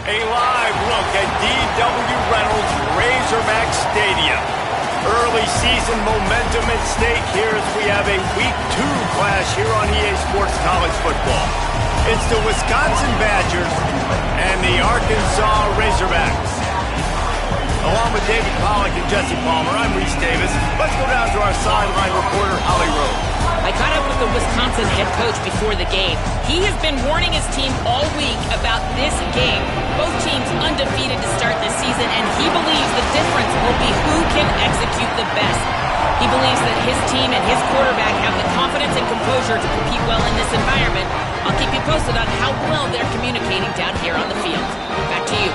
A live look at D.W. Reynolds Razorback Stadium. Early season momentum at stake here as we have a Week 2 clash here on EA Sports College Football. It's the Wisconsin Badgers and the Arkansas Razorbacks. Along with David Pollack and Jesse Palmer, I'm Reese Davis. Let's go down to our sideline reporter, Holly Rowe. I caught up with the Wisconsin head coach before the game. He has been warning his team all week about this game. Both teams undefeated to start this season, and he believes the difference will be who can execute the best. He believes that his team and his quarterback have the confidence and composure to compete well in this environment. I'll keep you posted on how well they're communicating down here on the field. Back to you.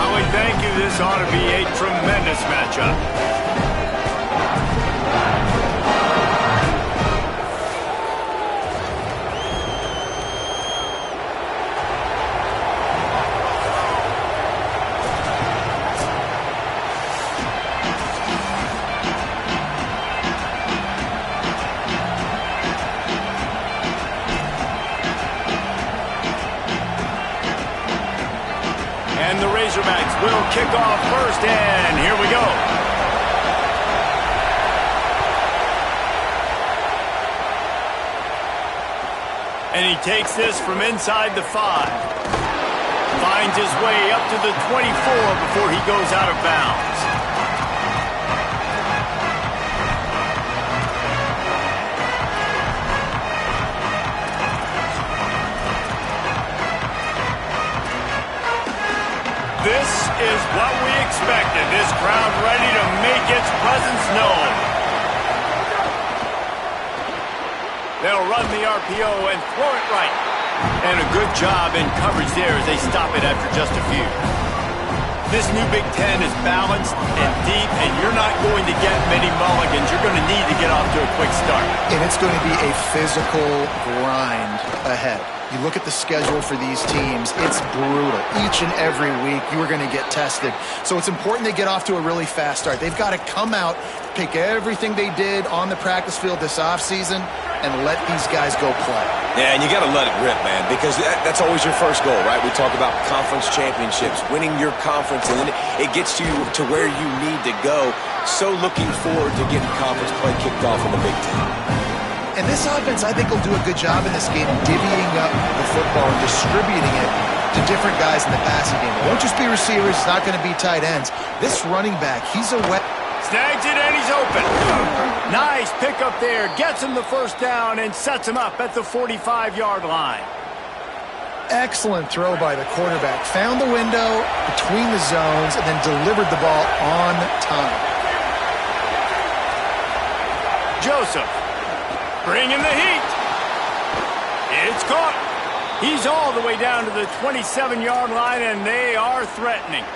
Holly, thank you. This ought to be a tremendous matchup. And the Razorbacks will kick off first, and here we go. And he takes this from inside the 5. Finds his way up to the 24 before he goes out of bounds. This is what we expected. This crowd ready to make its presence known. They'll run the RPO and throw it right. And a good job in coverage there as they stop it after just a few. This new Big Ten is balanced and deep, and you're not going to get many mulligans. You're going to need to get off to a quick start. And it's going to be a physical grind ahead. You look at the schedule for these teams, it's brutal. Each and every week, you are going to get tested. So it's important they get off to a really fast start. They've got to come out, pick everything they did on the practice field this offseason, and let these guys go play. Yeah, and you got to let it rip, man, because that's always your first goal, right? We talk about conference championships, winning your conference, and then it gets you to where you need to go. So looking forward to getting conference play kicked off in the Big Ten. And this offense, I think, will do a good job in this game divvying up the football and distributing it to different guys in the passing game. It won't just be receivers. It's not going to be tight ends. This running back, he's a wet. Snags it and he's open. Nice pickup there. Gets him the first down and sets him up at the 45-yard line. Excellent throw by the quarterback. Found the window between the zones and then delivered the ball on time. Joseph. Bringing the heat. It's caught. He's all the way down to the 27-yard line, and they are threatening.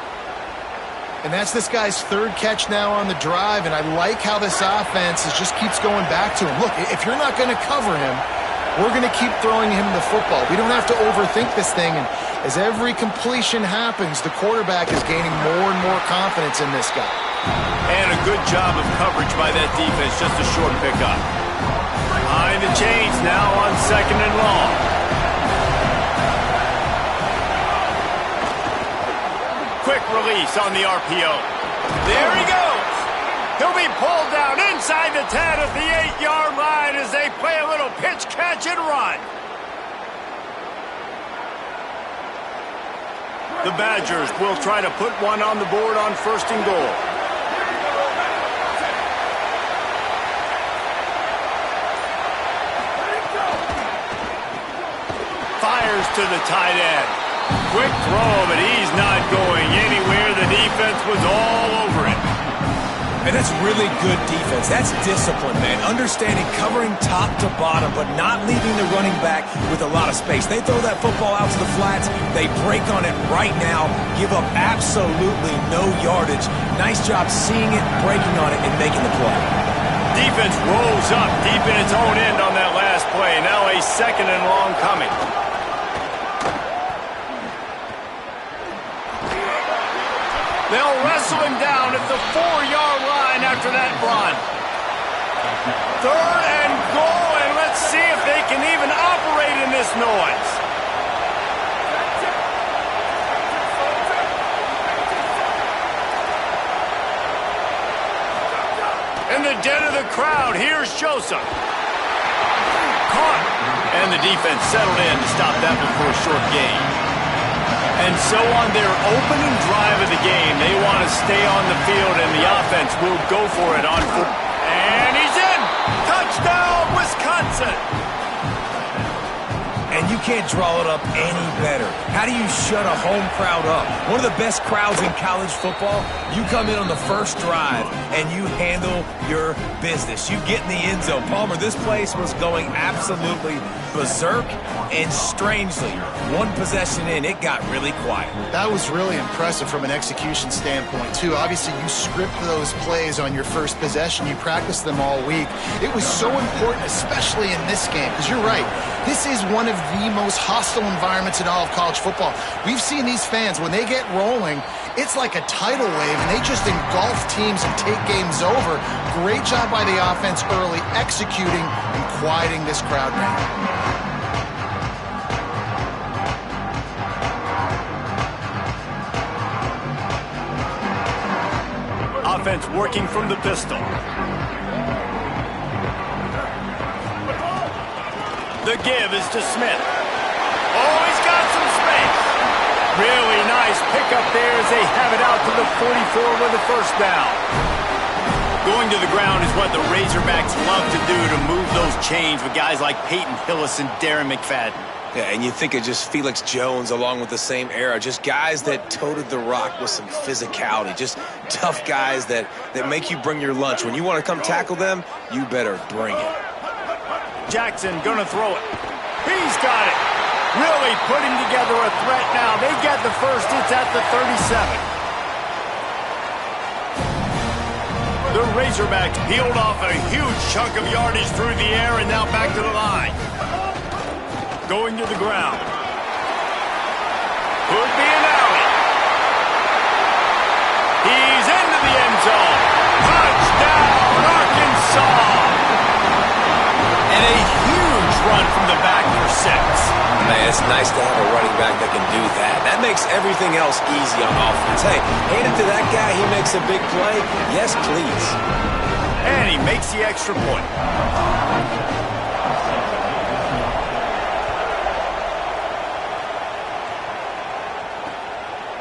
And that's this guy's third catch now on the drive, and I like how this offense just keeps going back to him. Look, if you're not going to cover him, we're going to keep throwing him the football. We don't have to overthink this thing, and as every completion happens, the quarterback is gaining more and more confidence in this guy. And a good job of coverage by that defense, just a short pickup. Behind the chains now on 2nd and long. Quick release on the RPO. There he goes. He'll be pulled down inside the 10 at the 8-yard line as they play a little pitch, catch, and run. The Badgers will try to put one on the board on 1st and goal. Fires to the tight end. Quick throw, but he's not going anywhere. The defense was all over it. And that's really good defense. That's discipline, man. Understanding, covering top to bottom, but not leaving the running back with a lot of space. They throw that football out to the flats. They break on it right now, give up absolutely no yardage. Nice job seeing it, breaking on it, and making the play. Defense rolls up deep in its own end on that last play. Now a 2nd and long coming. They'll wrestle him down at the 4-yard line after that run. 3rd and goal, and let's see if they can even operate in this noise. dragged into the crowd. Here's Joseph. Caught. And the defense settled in to stop that one for a short gain. And so on their opening drive of the game, they want to stay on the field, and the offense will go for it on foot. And he's in! Touchdown, Wisconsin! And you can't draw it up any better. How do you shut a home crowd up? One of the best crowds in college football. You come in on the first drive, and you handle your business. You get in the end zone. Palmer, this place was going absolutely berserk, and strangely, one possession in, it got really quiet. That was really impressive from an execution standpoint, too. Obviously, you script those plays on your first possession. You practice them all week. It was so important, especially in this game, because you're right. This is one of the most hostile environments in all of college football. We've seen these fans, when they get rolling, it's like a tidal wave, and they just engulf teams and take games over. Great job by the offense early, executing and quieting this crowd down. Offense working from the pistol. The give is to Smith. Oh, he's got some space. Really nice pickup there as they have it out to the 44 with a first down. Going to the ground is what the Razorbacks love to do, to move those chains with guys like Peyton Hillis and Darren McFadden. Yeah, and you think of just Felix Jones along with the same era, just guys that toted the rock with some physicality, just tough guys that make you bring your lunch. When you want to come tackle them, you better bring it. Jackson gonna throw it. He's got it. Really putting together a threat now. They get the first. It's at the 37. The Razorbacks peeled off a huge chunk of yardage through the air and now back to the line. Going to the ground. Could be an alley. He's into the end zone. Touchdown, Arkansas. And a huge run from the back for 6. Man, it's nice to have a running back that can do that. That makes everything else easy on offense. Hey, hand it to that guy. He makes a big play. Yes, please. And he makes the extra point.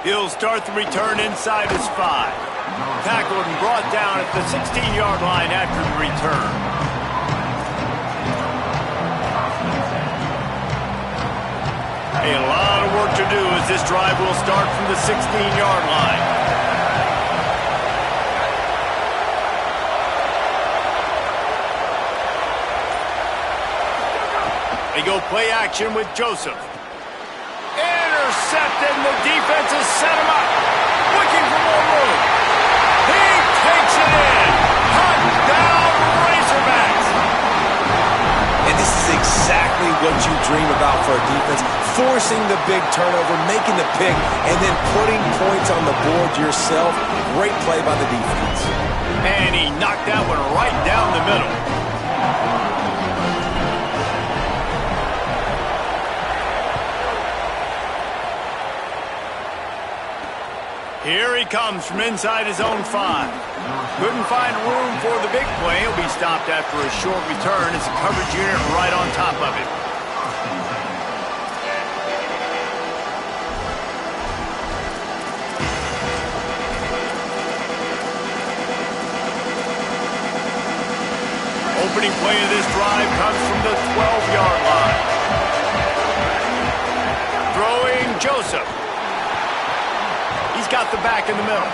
He'll start the return inside his 5. Tackled and brought down at the 16-yard line after the return. A lot of work to do as this drive will start from the 16-yard line. They go play action with Joseph. Intercepted, and the defense has set him up. Looking for more room. He takes it in. Touchdown, Razorbacks. And this is exactly what you dream about for a defense. Forcing the big turnover, making the pick, and then putting points on the board yourself. Great play by the defense. And he knocked that one right down the middle. Here he comes from inside his own 5. Couldn't find room for the big play. He'll be stopped after a short return. It's a coverage unit right on top of it. Opening play of this drive comes from the 12-yard line. Throwing Joseph. He's got the back in the middle.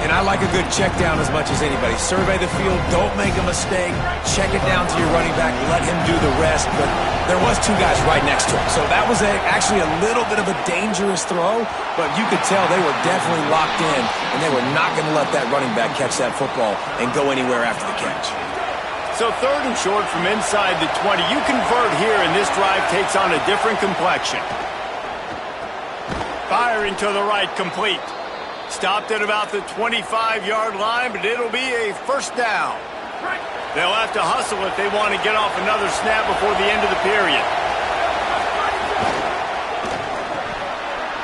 And I like a good check down as much as anybody. Survey the field, don't make a mistake. Check it down to your running back, let him do the rest. But there was 2 guys right next to him. So that was actually a little bit of a dangerous throw, but you could tell they were definitely locked in, and they were not going to let that running back catch that football and go anywhere after the catch. So 3rd and short from inside the 20. You convert here, and this drive takes on a different complexion. Firing to the right, complete. Stopped at about the 25-yard line, but it'll be a first down. They'll have to hustle if they want to get off another snap before the end of the period.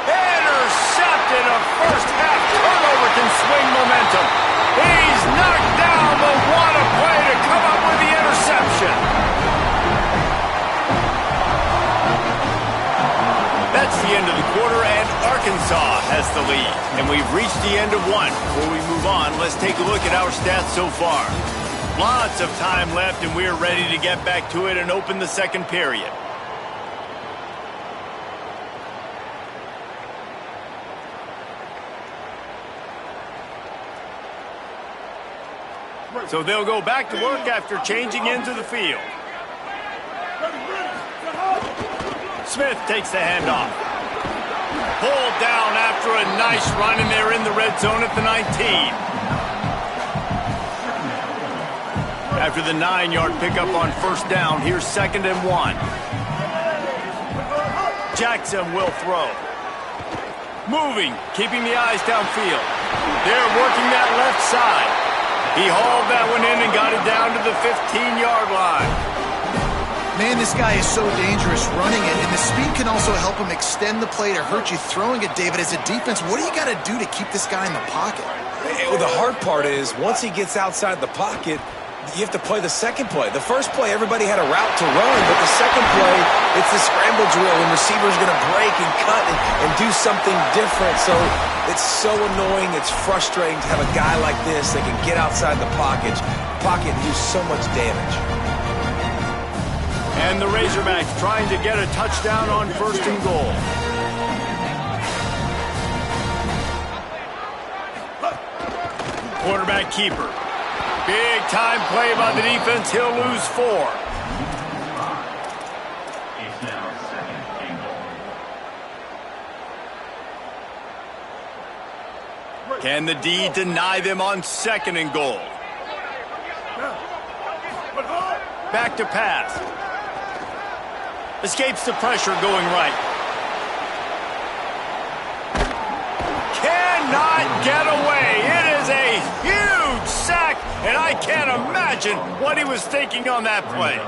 Intercepted. A first half turnover can swing momentum. He's knocked down, but what a end of the quarter, and Arkansas has the lead. And we've reached the end of one. Before we move on, let's take a look at our stats so far. Lots of time left, and we're ready to get back to it and open the second period. So they'll go back to work after changing into the field. Smith takes the handoff. Pulled down after a nice run, and they're in the red zone at the 19. After the 9-yard pickup on first down, here's 2nd and 1. Jackson will throw. Moving, keeping the eyes downfield. They're working that left side. He hauled that one in and got it down to the 15-yard line. Man, this guy is so dangerous running it, and the speed can also help him extend the play to hurt you throwing it, David. As a defense, what do you got to do to keep this guy in the pocket? Well, the hard part is, once he gets outside the pocket, you have to play the second play. The first play, everybody had a route to run, but the second play, it's the scramble drill, and receiver's going to break and cut and do something different. So it's so annoying, it's frustrating to have a guy like this that can get outside the pocket and do so much damage. And the Razorbacks trying to get a touchdown on 1st and goal. Quarterback keeper. Big time play by the defense. He'll lose 4. Can the D deny them on 2nd and goal? Back to pass. Escapes the pressure going right. Cannot get away. It is a huge sack, and I can't imagine what he was thinking on that play.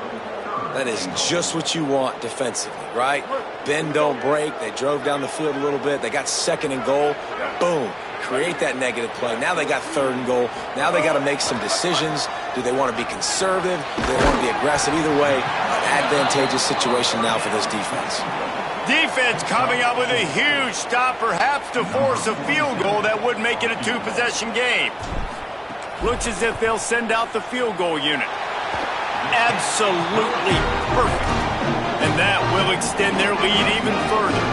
That is just what you want defensively, right? Bend, don't break. They drove down the field a little bit. They got 2nd and goal. Boom. Create that negative play. Now they got 3rd and goal. Now they got to make some decisions. Do they want to be conservative? Do they want to be aggressive? Either way, an advantageous situation now for this defense. Defense coming up with a huge stop, perhaps to force a field goal that would make it a 2-possession game. Looks as if they'll send out the field goal unit. Absolutely perfect. And that will extend their lead even further.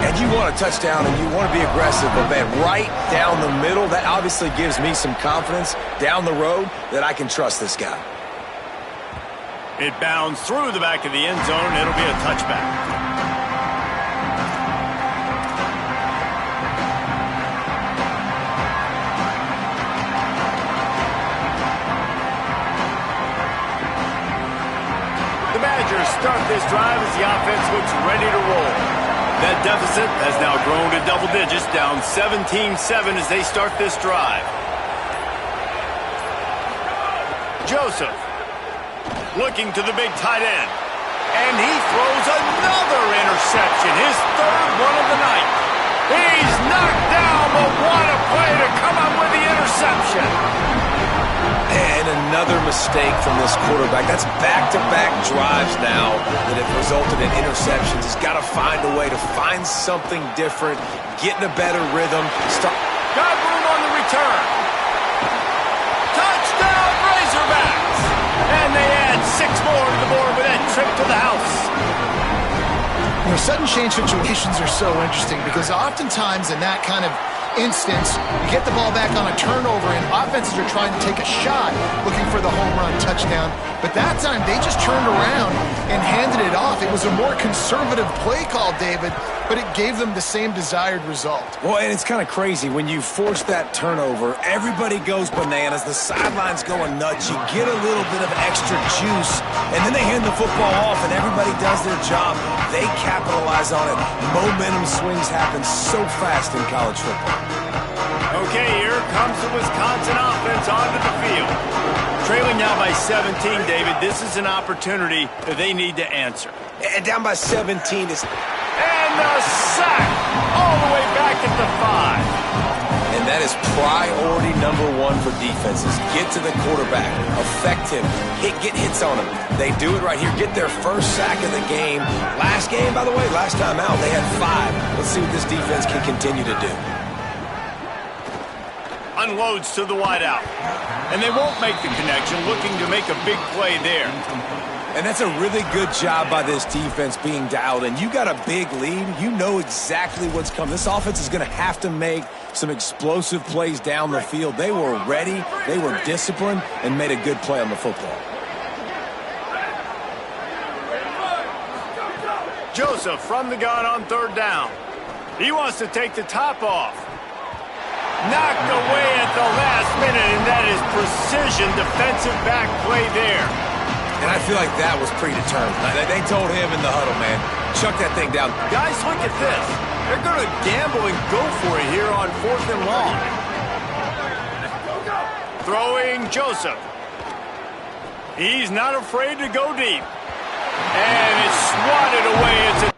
And you want a touchdown and you want to be aggressive, but man, right down the middle, that obviously gives me some confidence down the road that I can trust this guy. It bounds through the back of the end zone. It'll be a touchback. Start this drive as the offense looks ready to roll. That deficit has now grown to double digits, down 17-7 as they start this drive. Joseph looking to the big tight end. And he throws another interception, his 3rd one of the night. He's knocked down, but what a play to come up with the interception. And another mistake from this quarterback. That's back-to-back drives now that have resulted in interceptions. He's got to find a way to find something different, get in a better rhythm. Got room on the return. Touchdown, Razorbacks! And they add 6 more to the board with that trip to the house. You know, sudden change situations are so interesting because oftentimes in that kind of instance, you get the ball back on a turnover and offenses are trying to take a shot looking for the home run touchdown. But that time, they just turned around and handed it off. It was a more conservative play call, David, but it gave them the same desired result. Well, and it's kind of crazy. When you force that turnover, everybody goes bananas. The sideline's going nuts. You get a little bit of extra juice, and then they hand the football off, and everybody does their job. They capitalize on it. Momentum swings happen so fast in college football. Okay, here comes the Wisconsin offense onto the field. Trailing now by 17, David. This is an opportunity that they need to answer. And down by 17 is... And the sack all the way back at the 5. And That is priority number one for defenses. Get to the quarterback. Affect him. Get hits on him. They do it right here. Get their first sack of the game. Last game, by the way, last time out, they had 5. Let's see what this defense can continue to do. Unloads to the wideout. And they won't make the connection, looking to make a big play there. And that's a really good job by this defense being dialed in. You got a big lead. You know exactly what's coming. This offense is going to have to make some explosive plays down the field. They were ready, they were disciplined, and made a good play on the football. Joseph from the gun on 3rd down. He wants to take the top off. Knocked away at the last minute, and that is precision defensive back play there. And I feel like that was predetermined. They told him in the huddle, man, chuck that thing down. Guys, look at this. They're going to gamble and go for it here on 4th and long. Throwing Joseph. He's not afraid to go deep. And it's swatted away. It's a